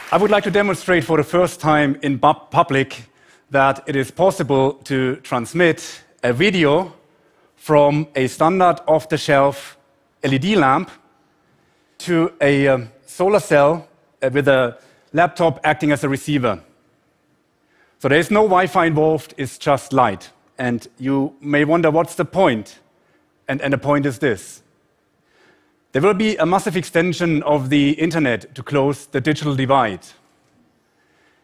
I would like to demonstrate for the first time in public that it is possible to transmit a video from a standard off-the-shelf LED lamp to a solar cell with a laptop acting as a receiver. So there is no Wi-Fi involved, it's just light. And you may wonder, what's the point? And the point is this. There will be a massive extension of the internet to close the digital divide.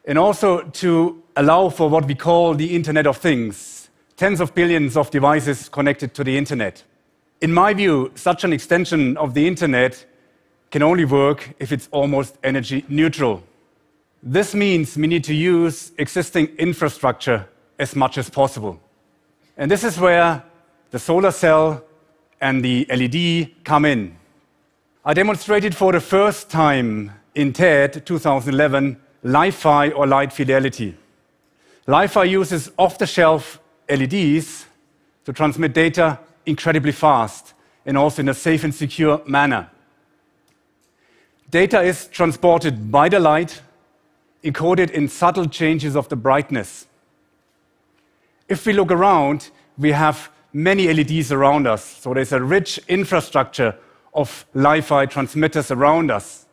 And also to allow for what we call the Internet of Things, tens of billions of devices connected to the internet. In my view, such an extension of the internet can only work if it's almost energy neutral. This means we need to use existing infrastructure as much as possible. And this is where the solar cell and the LED come in. I demonstrated for the first time in TED 2011 Li-Fi or light fidelity. Li-Fi uses off-the-shelf LEDs to transmit data incredibly fast and also in a safe and secure manner. Data is transported by the light, encoded in subtle changes of the brightness. If we look around, we have many LEDs around us, so there's a rich infrastructure of Li-Fi transmitters around us.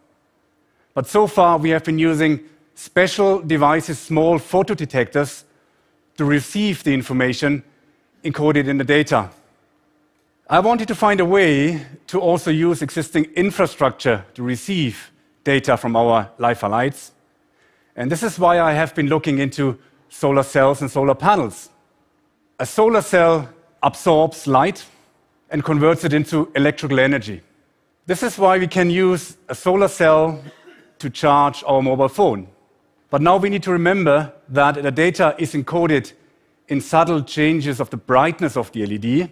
But so far, we have been using special devices, small photodetectors, to receive the information encoded in the data. I wanted to find a way to also use existing infrastructure to receive data from our Li-Fi lights. And this is why I have been looking into solar cells and solar panels. A solar cell absorbs light and converts it into electrical energy. This is why we can use a solar cell to charge our mobile phone. But now we need to remember that the data is encoded in subtle changes of the brightness of the LED.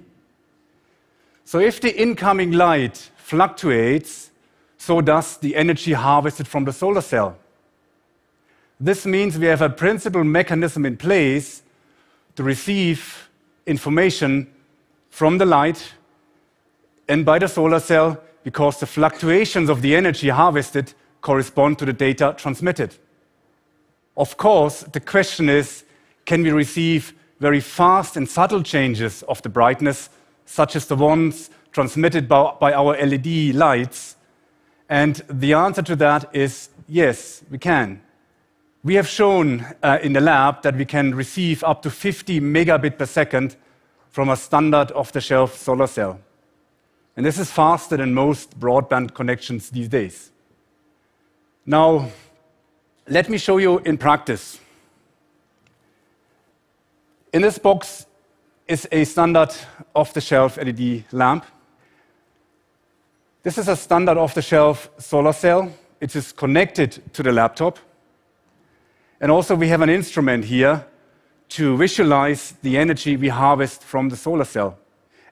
So if the incoming light fluctuates, so does the energy harvested from the solar cell. This means we have a principal mechanism in place to receive information from the light and by the solar cell, because the fluctuations of the energy harvested correspond to the data transmitted. Of course, the question is, can we receive very fast and subtle changes of the brightness, such as the ones transmitted by our LED lights? And the answer to that is yes, we can. We have shown in the lab that we can receive up to 50 megabit per second from a standard off-the-shelf solar cell. And this is faster than most broadband connections these days. Now, let me show you in practice. In this box is a standard off-the-shelf LED lamp. This is a standard off-the-shelf solar cell. It is connected to the laptop. And also we have an instrument here to visualize the energy we harvest from the solar cell.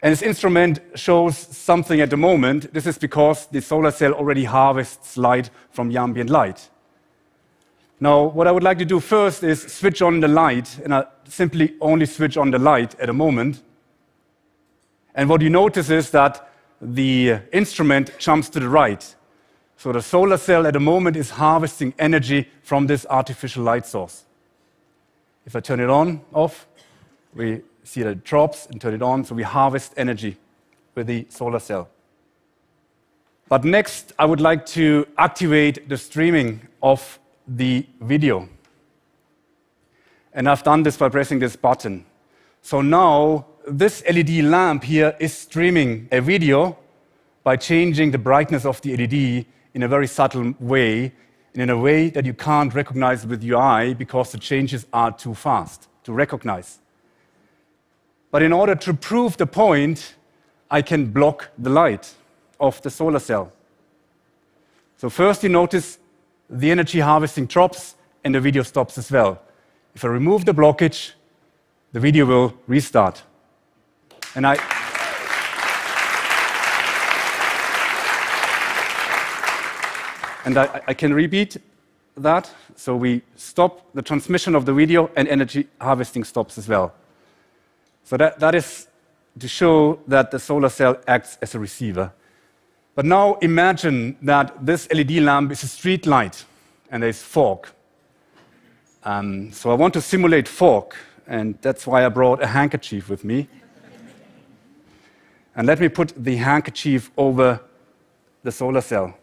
And this instrument shows something at the moment. This is because the solar cell already harvests light from the ambient light. Now, what I would like to do first is switch on the light, and I simply only switch on the light at the moment. And what you notice is that the instrument jumps to the right. So the solar cell at the moment is harvesting energy from this artificial light source. If I turn it on, off, we see that it drops, and turn it on, so we harvest energy with the solar cell. But next, I would like to activate the streaming of the video. And I've done this by pressing this button. So now, this LED lamp here is streaming a video by changing the brightness of the LED in a very subtle way, and in a way that you can't recognize with your eye because the changes are too fast to recognize. But in order to prove the point, I can block the light of the solar cell. So first you notice the energy harvesting drops and the video stops as well. If I remove the blockage, the video will restart. And I can repeat that. So we stop the transmission of the video and energy harvesting stops as well. So that is to show that the solar cell acts as a receiver. But now imagine that this LED lamp is a street light. and there's fog. So I want to simulate fog, and that's why I brought a handkerchief with me. And let me put the handkerchief over the solar cell.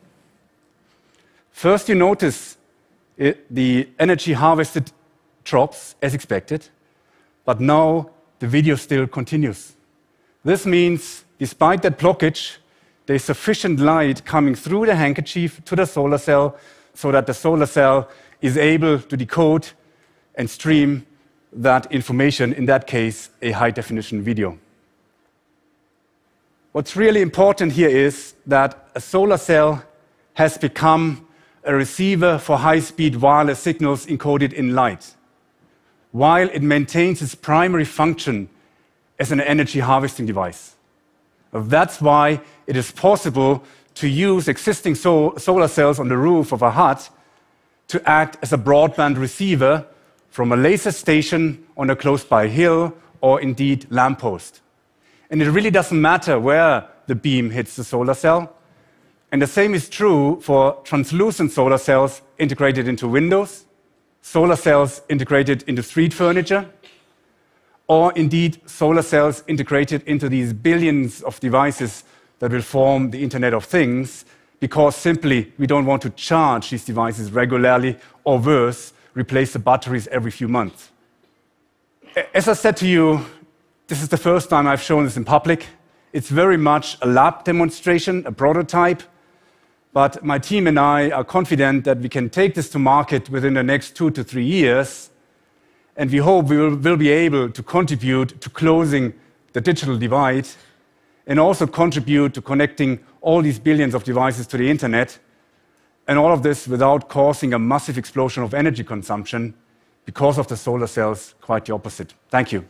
First, you notice the energy harvested drops as expected, but now the video still continues. This means, despite that blockage, there's sufficient light coming through the handkerchief to the solar cell so that the solar cell is able to decode and stream that information, in that case, a high-definition video. What's really important here is that a solar cell has become a receiver for high-speed wireless signals encoded in light, while it maintains its primary function as an energy harvesting device. That's why it is possible to use existing solar cells on the roof of a hut to act as a broadband receiver from a laser station on a close-by hill or indeed lamppost. And it really doesn't matter where the beam hits the solar cell. And the same is true for translucent solar cells integrated into windows, solar cells integrated into street furniture, or indeed solar cells integrated into these billions of devices that will form the Internet of Things, because simply we don't want to charge these devices regularly, or worse, replace the batteries every few months. As I said to you, this is the first time I've shown this in public. It's very much a lab demonstration, a prototype, but my team and I are confident that we can take this to market within the next 2 to 3 years, and we hope we will be able to contribute to closing the digital divide and also contribute to connecting all these billions of devices to the internet, and all of this without causing a massive explosion of energy consumption. Because of the solar cells, quite the opposite. Thank you.